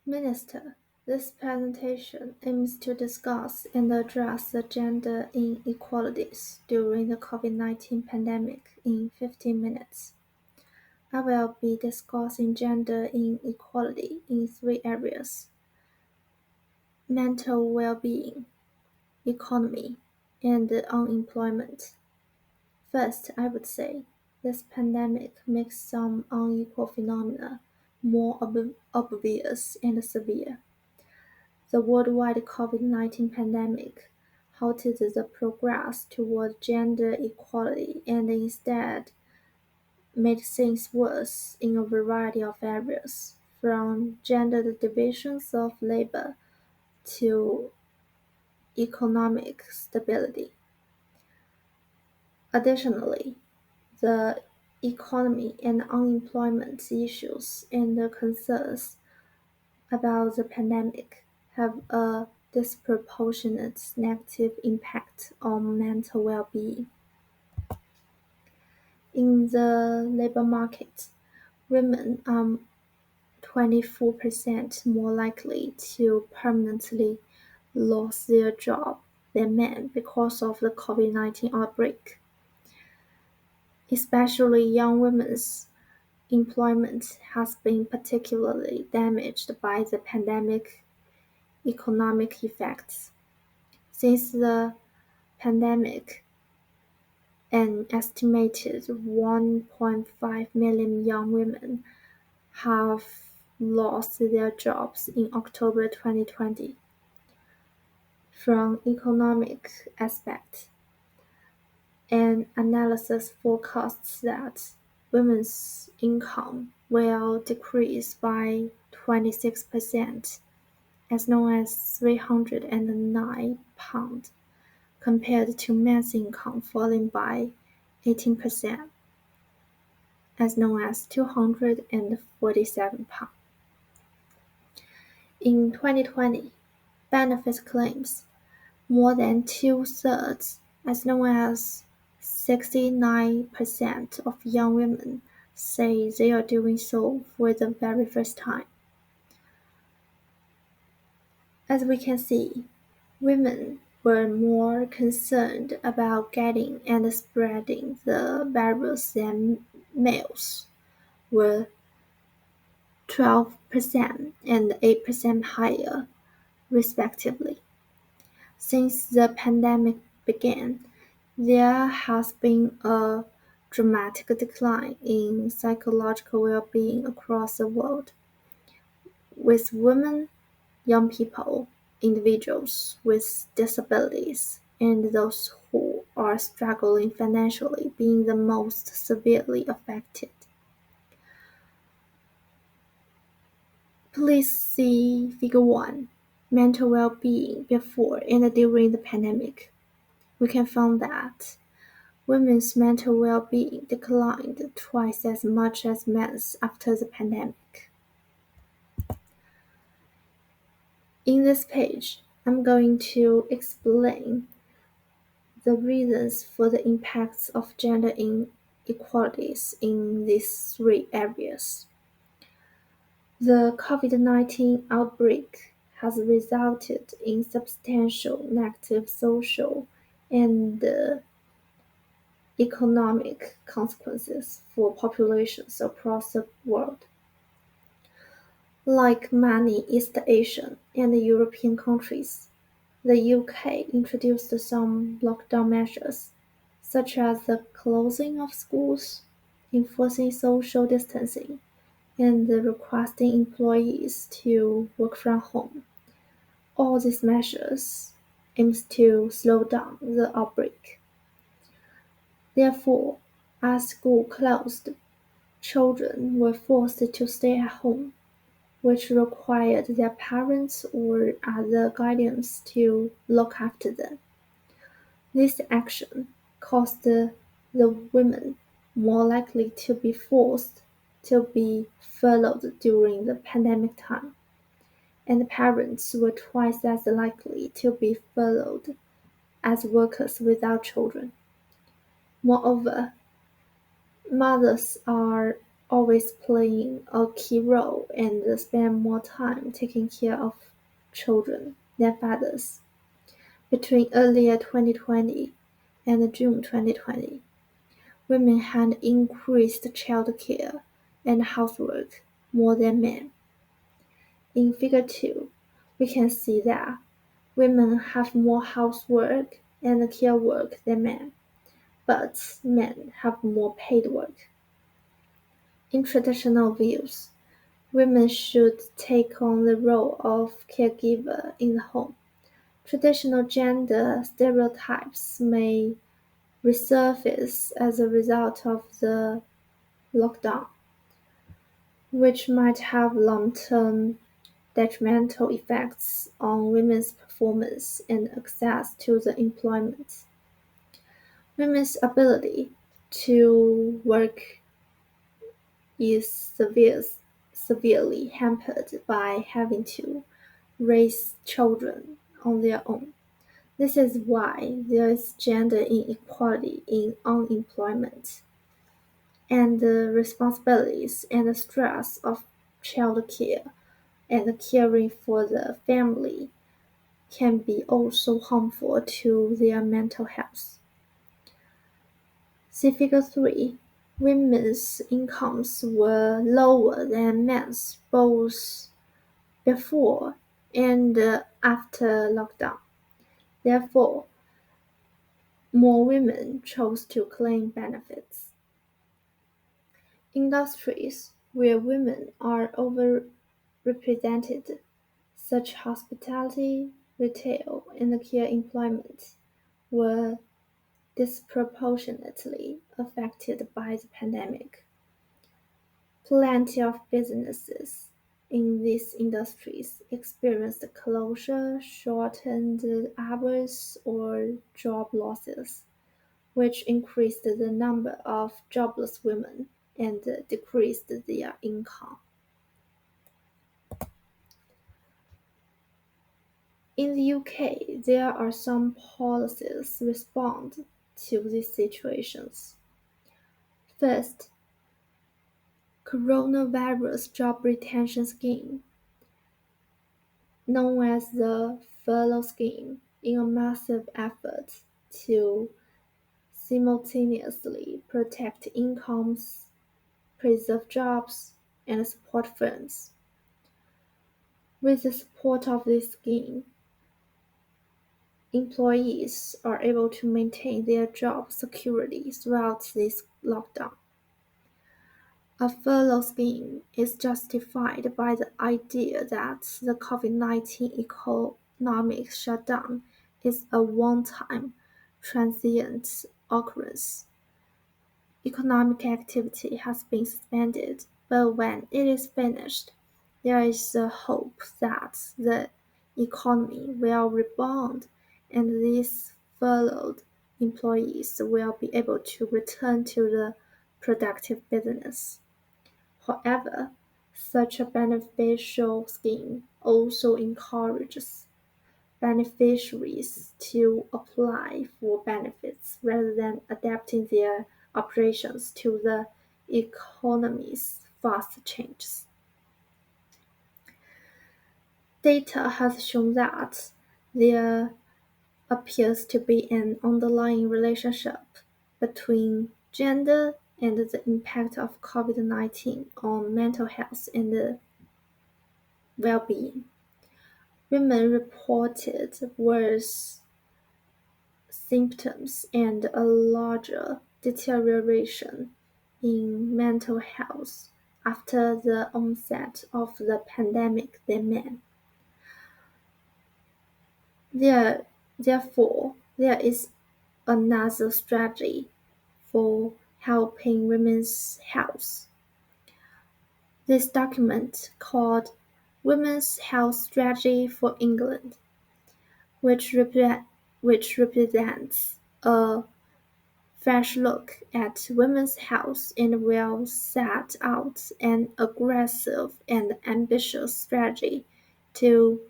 Minister, this presentation aims to discuss and address the gender inequalities during the COVID-19 pandemic in 15 minutes. I will be discussing gender inequality in three areas: mental well-being, economy, and unemployment. First, I would say this pandemic makes some unequal phenomena more obvious and severe. The worldwide COVID-19 pandemic halted the progress toward gender equality and instead made things worse in a variety of areas, from gender divisions of labor to economic stability. Additionally, the economy and unemployment issues and the concerns about the pandemic have a disproportionate negative impact on mental well-being. In the labor market, women are 24% more likely to permanently lose their job than men because of the COVID-19 outbreak. Especially young women's employment has been particularly damaged by the pandemic economic effects. Since the pandemic, an estimated 1.5 million young women have lost their jobs in October 2020. From economic aspect, an analysis forecasts that women's income will decrease by 26%, as low as £309, compared to men's income falling by 18%, as low as £247. In 2020, benefit claims, more than two-thirds, as low as 69% of young women say they are doing so for the very first time. As we can see, women were more concerned about getting and spreading the virus than males were 12% and 8% higher, respectively. Since the pandemic began, there has been a dramatic decline in psychological well-being across the world, with women, young people, individuals with disabilities, and those who are struggling financially being the most severely affected. Please see Figure 1, Mental Well-being Before and During the Pandemic. We can find that women's mental well-being declined twice as much as men's after the pandemic. In this page, I'm going to explain the reasons for the impacts of gender inequalities in these three areas. The COVID-19 outbreak has resulted in substantial negative social and economic consequences for populations across the world. Like many East Asian and European countries, the UK introduced some lockdown measures, such as the closing of schools, enforcing social distancing, and requesting employees to work from home. All these measures aims to slow down the outbreak. Therefore, as schools closed, children were forced to stay at home, which required their parents or other guardians to look after them. This action caused the women more likely to be forced to be furloughed during the pandemic time, and parents were twice as likely to be furloughed as workers without children. Moreover, mothers are always playing a key role and spend more time taking care of children than fathers. Between earlier 2020 and June 2020, women had increased childcare and housework more than men. In Figure 2, we can see that women have more housework and care work than men, but men have more paid work. In traditional views, women should take on the role of caregiver in the home. Traditional gender stereotypes may resurface as a result of the lockdown, which might have long-term detrimental effects on women's performance and access to the employment. Women's ability to work is severely hampered by having to raise children on their own. This is why there is gender inequality in unemployment, and the responsibilities and the stress of childcare and caring for the family can be also harmful to their mental health. See Figure 3. Women's incomes were lower than men's both before and after lockdown. Therefore, more women chose to claim benefits. Industries where women are overrepresented, such as hospitality, retail, and care employment, were disproportionately affected by the pandemic. Plenty of businesses in these industries experienced closure, shortened hours, or job losses, which increased the number of jobless women and decreased their income. In the UK, there are some policies respond to these situations. First, Coronavirus Job Retention Scheme, known as the furlough scheme, in a massive effort to simultaneously protect incomes, preserve jobs, and support firms. With the support of this scheme, employees are able to maintain their job security throughout this lockdown. A furlough scheme is justified by the idea that the Covid-19 economic shutdown is a one-time, transient occurrence. Economic activity has been suspended, but when it is finished, there is a hope that the economy will rebound and these furloughed employees will be able to return to the productive business. However, such a beneficial scheme also encourages beneficiaries to apply for benefits rather than adapting their operations to the economy's fast changes. Data has shown that there appears to be an underlying relationship between gender and the impact of COVID-19 on mental health and well-being. Women reported worse symptoms and a larger deterioration in mental health after the onset of the pandemic than men. Therefore, there is another strategy for helping women's health. This document, called Women's Health Strategy for England, which represents a fresh look at women's health and will set out an aggressive and ambitious strategy to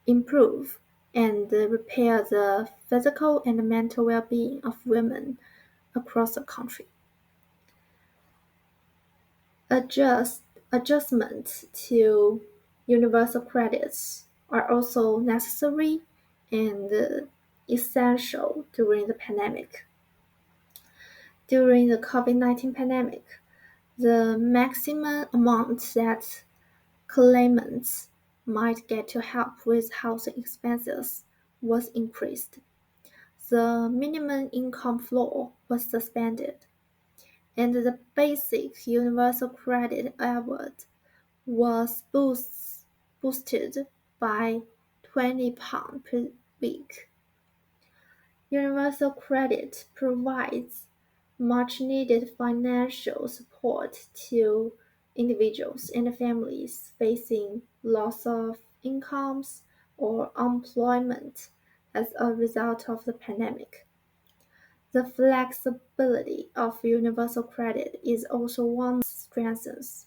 improve and repair the physical and mental well-being of women across the country. Adjustments to universal credits are also necessary and essential during the pandemic. During the COVID-19 pandemic, the maximum amount that claimants might get to help with housing expenses was increased. The minimum income floor was suspended, and the basic universal credit award was boosted by £20 per week. Universal credit provides much needed financial support to individuals and families facing loss of incomes or unemployment as a result of the pandemic. The flexibility of universal credit is also one strengths,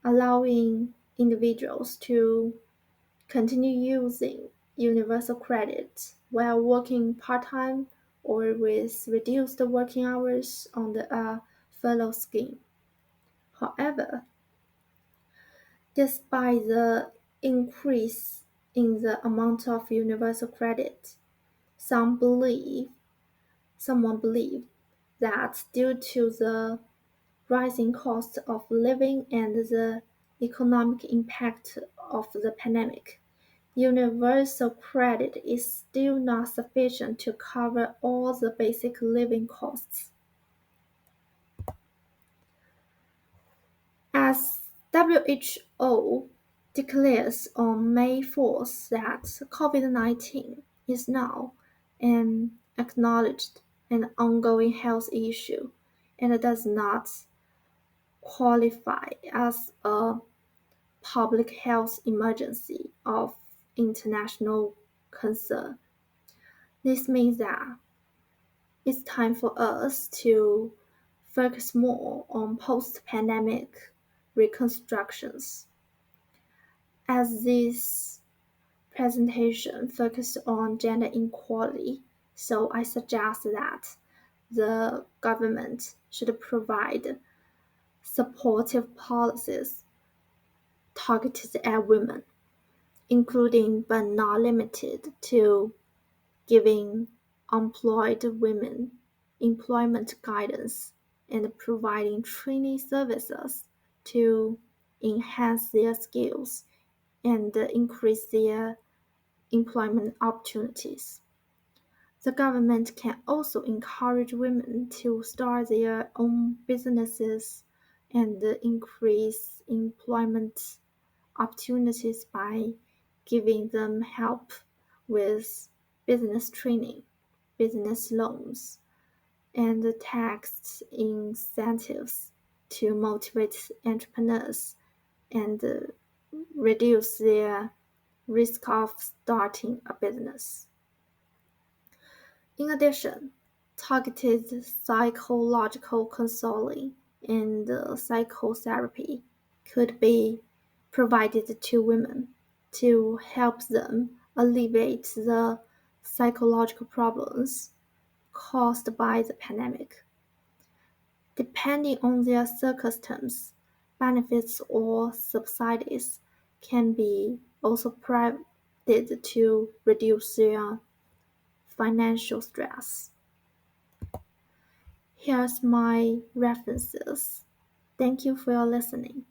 allowing individuals to continue using universal credit while working part-time or with reduced working hours on the furlough scheme. However, despite the increase in the amount of universal credit, some believe someone believe that due to the rising cost of living and the economic impact of the pandemic, universal credit is still not sufficient to cover all the basic living costs. As WHO declares on May 4th that COVID-19 is now an acknowledged and ongoing health issue and does not qualify as a public health emergency of international concern. This means that it's time for us to focus more on post-pandemic reconstructions. As this presentation focuses on gender equality, so I suggest that the government should provide supportive policies targeted at women, including but not limited to giving employed women employment guidance and providing training services to enhance their skills and increase their employment opportunities. The government can also encourage women to start their own businesses and increase employment opportunities by giving them help with business training, business loans, and tax incentives to motivate entrepreneurs and reduce their risk of starting a business. In addition, targeted psychological counseling and psychotherapy could be provided to women to help them alleviate the psychological problems caused by the pandemic. Depending on their circumstances, benefits or subsidies can be also provided to reduce their financial stress. Here's my references. Thank you for your listening.